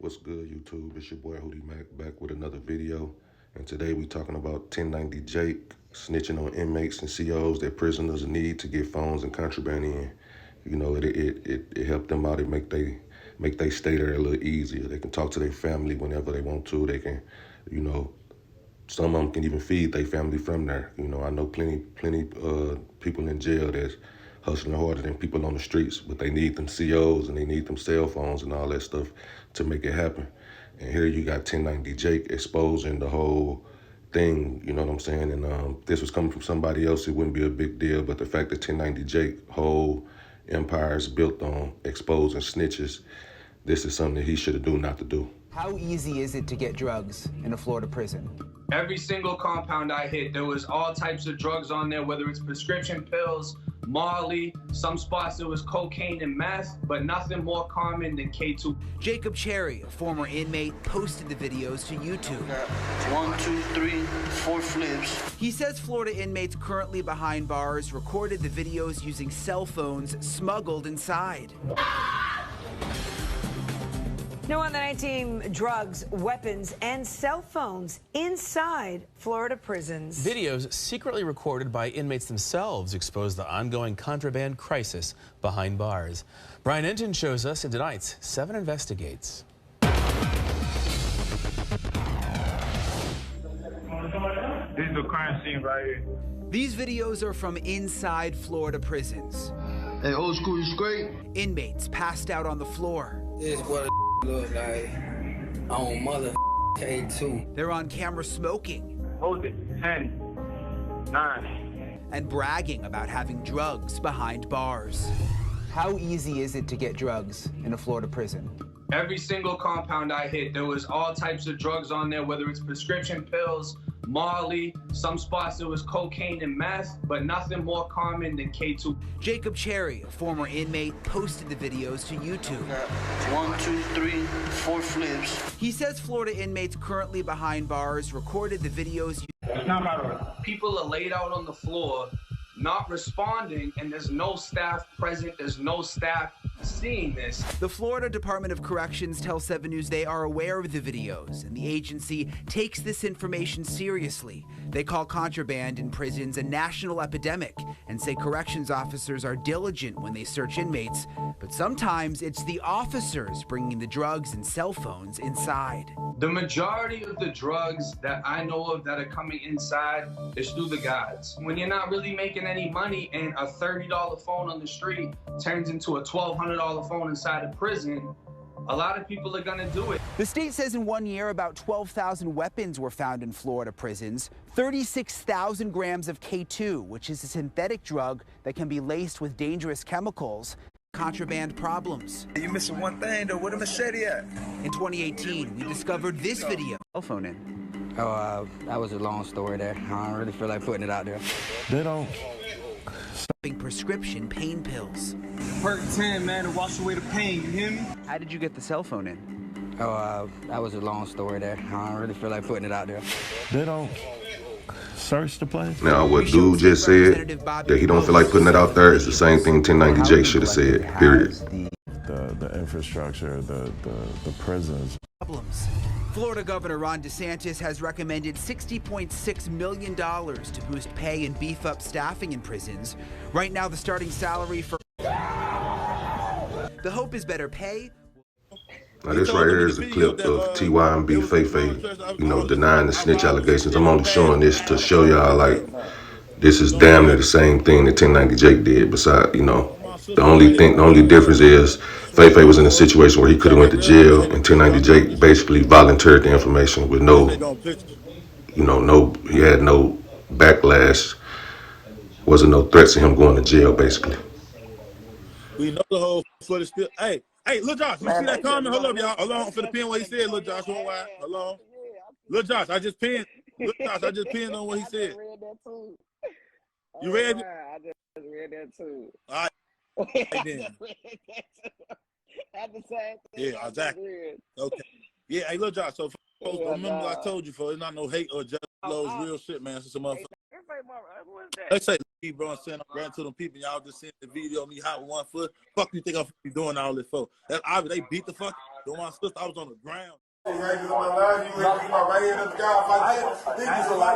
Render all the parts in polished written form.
What's good, YouTube? It's your boy Hootie Mac back with another video. And today we talking about 1090 Jake snitching on inmates and COs that prisoners need to get phones and contraband in. You know, it helped them out. It make they stay there a little easier. They can talk to their family whenever they want to. They can, you know, some of them can even feed their family from there. You know, I know plenty people in jail that's hustling harder than people on the streets, but they need them COs and they need them cell phones and all that stuff to make it happen. And here you got 1090 Jake exposing the whole thing, you know what I'm saying? And this was coming from somebody else, it wouldn't be a big deal, but the fact that 1090 Jake whole empire is built on exposing snitches, this is something that he should have do not to do. How easy is it to get drugs in a Florida prison? Every single compound I hit, there was all types of drugs on there, whether it's prescription pills, Molly, some spots there was cocaine and meth, but nothing more common than K2. Jacob Cherry, a former inmate, posted the videos to YouTube. 1, 2, 3, 4 flips. He says Florida inmates currently behind bars recorded the videos using cell phones smuggled inside. No one than 19 drugs, weapons, and cell phones inside Florida prisons. Videos secretly recorded by inmates themselves expose the ongoing contraband crisis behind bars. Brian Enton shows us in tonight's 7 Investigates. This is the crime scene right here. These videos are from inside Florida prisons. Hey, old school is great. Inmates passed out on the floor. This is what a look like on mother K2. They're on camera smoking. Hold it. 10, 9. And bragging about having drugs behind bars. How easy is it to get drugs in a Florida prison? Every single compound I hit, there was all types of drugs on there, whether it's prescription pills, Molly, some spots there was cocaine and meth, but nothing more common than K2. Jacob Cherry, a former inmate, posted the videos to YouTube. 1, 2, 3, 4 flips. He says Florida inmates currently behind bars recorded the videos. It's not my road. People are laid out on the floor, not responding, and there's no staff present, there's no staff seeing this. The Florida Department of Corrections tells 7 News they are aware of the videos, and the agency takes this information seriously. They call contraband in prisons a national epidemic and say corrections officers are diligent when they search inmates, but sometimes it's the officers bringing the drugs and cell phones inside. The majority of the drugs that I know of that are coming inside is through the guys. When you're not really making any money and a $30 phone on the street turns into a $1,200 phone inside a prison, a lot of people are gonna do it. The state says in 1 year, about 12,000 weapons were found in Florida prisons, 36,000 grams of K2, which is a synthetic drug that can be laced with dangerous chemicals. Contraband problems. You missing one thing though, where the machete at? In 2018, we discovered this video. Cell phone in. Oh, that was a long story there. I don't really feel like putting it out there. They don't. Prescription pain pills. Perk 10, man, to wash away the pain, you hear me? How did you get the cell phone in? Oh, that was a long story there. I don't really feel like putting it out there. They don't search the place. Now, what dude just said, that he don't feel like putting it out there, is the same thing 1090 Jake should have said, period. The infrastructure, the prisons. Problems. Florida Governor Ron DeSantis has recommended $60.6 million to boost pay and beef up staffing in prisons. Right now, the starting salary for... The hope is better pay. Now this right here is a clip of TY and B Faye, you know, denying the snitch allegations. I'm only showing this to show y'all, like, this is damn near the same thing that 1090 Jake did. Besides, you know, the only difference is Faye was in a situation where he could have went to jail, and 1090 Jake basically volunteered the information with no, you know, he had no backlash. Wasn't no threats to him going to jail, basically. We know the whole foot is still. Hey, Lil Josh, you see that comment? Hold up, y'all. Hold on, for the pin what he said, Lil Josh. Hold on. Hold on. Lil Josh, I just pinned. Lil Josh, I just pinned on what he said. You read it? I just read that too. All right. Then. At the same thing. Yeah, exactly. Okay. Yeah, hey, Lil Josh, so remember I told you, for it's not no hate or jealousy, it's real shit, man. It's some motherfucker. They say, bro, I'm saying I'm going to them people, y'all just seeing the video of me hot with 1 foot. Fuck you think I'm doing all this for? That's obvious. They beat the fuck. With my sister, I was on the ground. You ain't get on my line, you ain't get my right hand up the guy. If I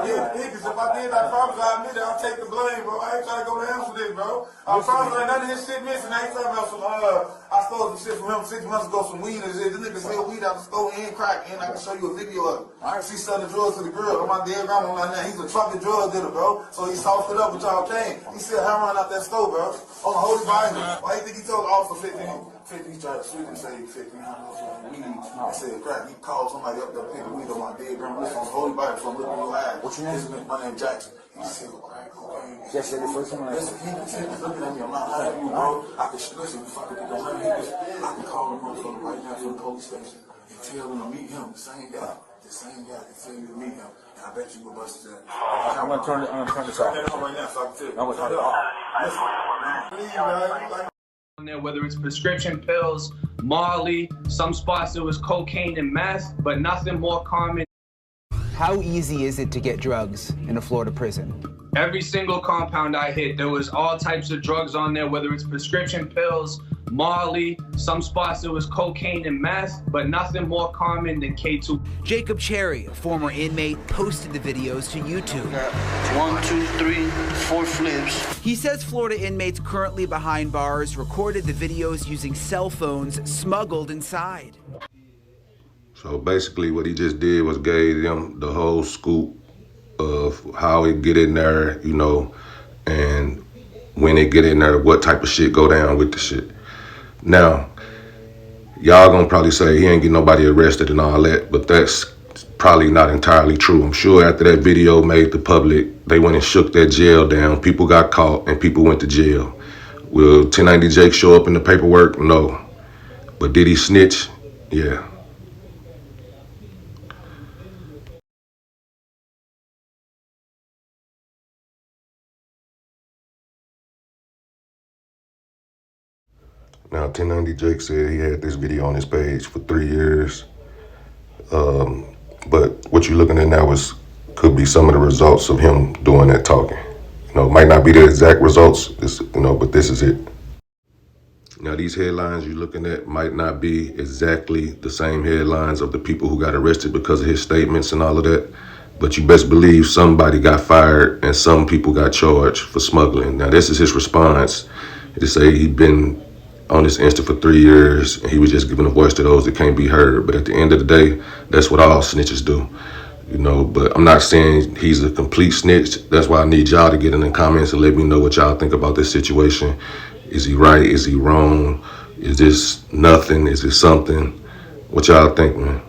did, I promise I admit it, I'll take the blame, bro. I ain't trying to go to him for this, bro. I promise ain't none of his shit missing. I ain't talking about some, I stole some shit from him 6 months ago, some weed and shit. This nigga sell weed out the store and crack, and I can show you a video of it. She selling drugs to the girl. On my dead grandma like that. He's a trucking drug dealer, bro. So he softened up with y'all came. He said heroin out that store, bro. On the Holy Bible. Why you think he told the officer 50? He tried to shoot and say 50. I said crack. He called somebody up there picking weed on my dead grandma. This on the Holy Bible, so I'm looking at your eyes. What's your name? My name Jackson. He said crack, cocaine. Just said the first time. Listen, he was looking at me. I'm not hiding you, bro. I can listen. If I could get on him, I can call him motherfucker right now from the police station and tell him to meet him. The same guy. The same guy can tell you to meet him. And I bet you will bust his ass. I'm gonna turn this off. Right now, so I can tell you. I'm gonna turn it off. Listen, there, whether it's prescription pills, Molly, some spots it was cocaine and meth, but nothing more common. How easy is it to get drugs in a Florida prison? Every single compound I hit, there was all types of drugs on there, whether it's prescription pills, Molly, some spots it was cocaine and meth, but nothing more common than K2. Jacob Cherry, a former inmate, posted the videos to YouTube. 1, 2, 3, 4 flips. He says Florida inmates currently behind bars recorded the videos using cell phones smuggled inside. So basically what he just did was gave them the whole scoop of how it get in there, you know, and when it get in there, what type of shit go down with the shit. Now, y'all gonna probably say he ain't get nobody arrested and all that, but that's probably not entirely true. I'm sure after that video made the public, they went and shook that jail down. People got caught and people went to jail. Will 1090 Jake show up in the paperwork? No. But did he snitch? Yeah. Now, 1090 Jake said he had this video on his page for 3 years. But what you're looking at now could be some of the results of him doing that talking. You know, it might not be the exact results, but this is it. Now, these headlines you're looking at might not be exactly the same headlines of the people who got arrested because of his statements and all of that. But you best believe somebody got fired and some people got charged for smuggling. Now, this is his response. He say he'd been on this instant for 3 years, and he was just giving a voice to those that can't be heard. But at the end of the day, that's what all snitches do, you know. But I'm not saying he's a complete snitch. That's why I need y'all to get in the comments and let me know what y'all think about this situation. Is he right? Is he wrong? Is this nothing? Is it something? What y'all think, man?